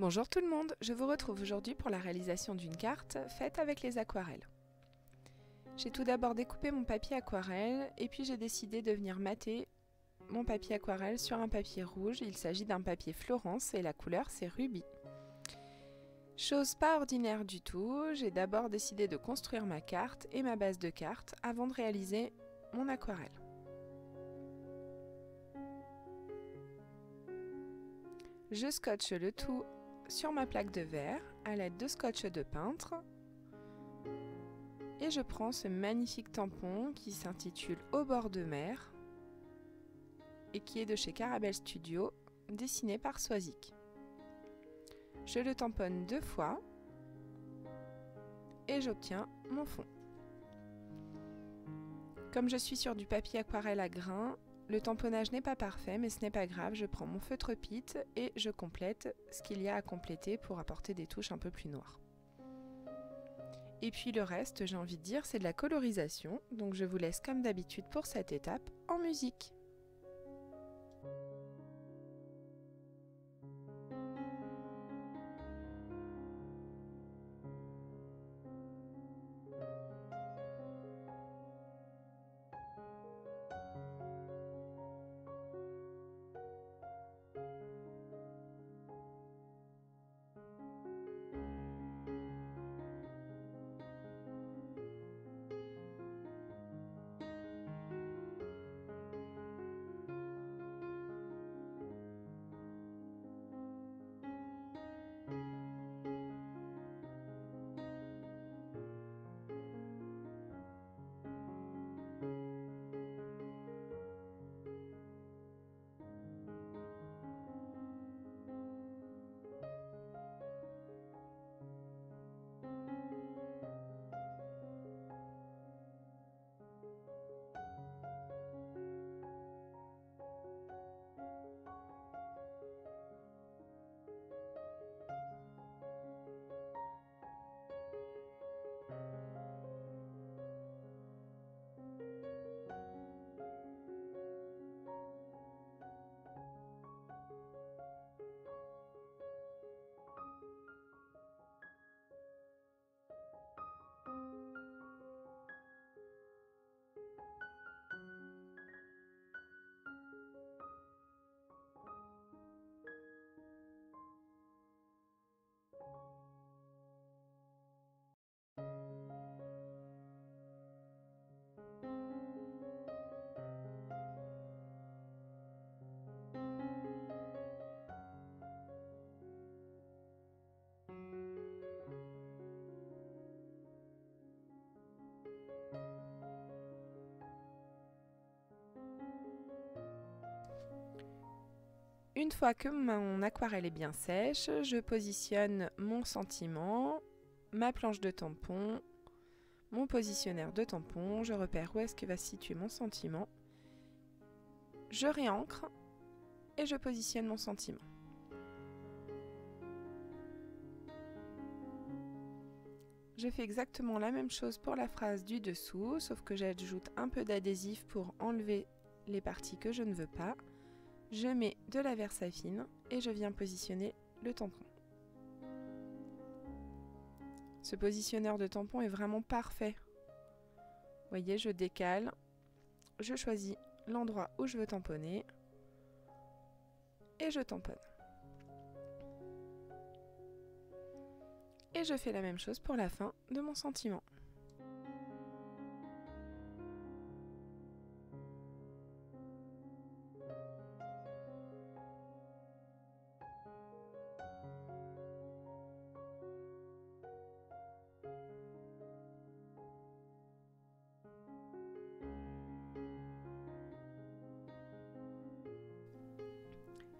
Bonjour tout le monde, je vous retrouve aujourd'hui pour la réalisation d'une carte faite avec les aquarelles. J'ai tout d'abord découpé mon papier aquarelle et puis j'ai décidé de venir mater mon papier aquarelle sur un papier rouge. Il s'agit d'un papier Florence et la couleur c'est Rubis. Chose pas ordinaire du tout, j'ai d'abord décidé de construire ma carte et ma base de carte avant de réaliser mon aquarelle. Je scotche le tout sur ma plaque de verre à l'aide de scotch de peintre et je prends ce magnifique tampon qui s'intitule Au bord de mer et qui est de chez Caravelle Studio, dessiné par Swazik. Je le tamponne 2 fois et j'obtiens mon fond. Comme je suis sur du papier aquarelle à grains, le tamponnage n'est pas parfait, mais ce n'est pas grave, je prends mon feutre Pitt et je complète ce qu'il y a à compléter pour apporter des touches un peu plus noires. Et puis le reste, j'ai envie de dire, c'est de la colorisation, donc je vous laisse comme d'habitude pour cette étape en musique. Une fois que mon aquarelle est bien sèche, je positionne mon sentiment, ma planche de tampon, mon positionnaire de tampon, je repère où est-ce que va se situer mon sentiment, je réancre et je positionne mon sentiment. Je fais exactement la même chose pour la phrase du dessous, sauf que j'ajoute un peu d'adhésif pour enlever les parties que je ne veux pas. Je mets de la Versafine et je viens positionner le tampon. Ce positionneur de tampon est vraiment parfait. Vous voyez, je décale, je choisis l'endroit où je veux tamponner et je tamponne. Et je fais la même chose pour la fin de mon sentiment.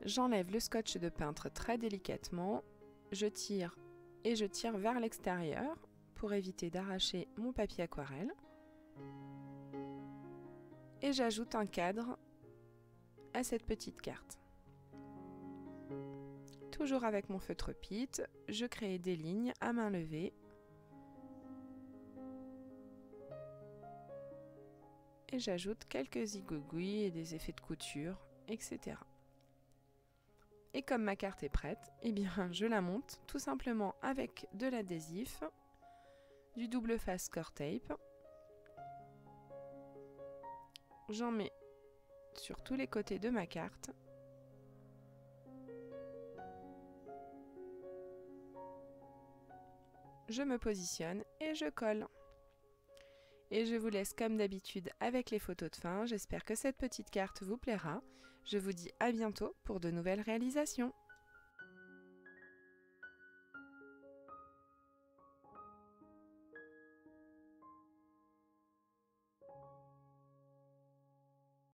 J'enlève le scotch de peintre très délicatement, je tire et je tire vers l'extérieur pour éviter d'arracher mon papier aquarelle. Et j'ajoute un cadre à cette petite carte. Toujours avec mon feutre Pitt, je crée des lignes à main levée. Et j'ajoute quelques zigouigouis et des effets de couture, etc. Et comme ma carte est prête, eh bien je la monte tout simplement avec de l'adhésif, du double face score tape. J'en mets sur tous les côtés de ma carte. Je me positionne et je colle. Et je vous laisse comme d'habitude avec les photos de fin. J'espère que cette petite carte vous plaira. Je vous dis à bientôt pour de nouvelles réalisations.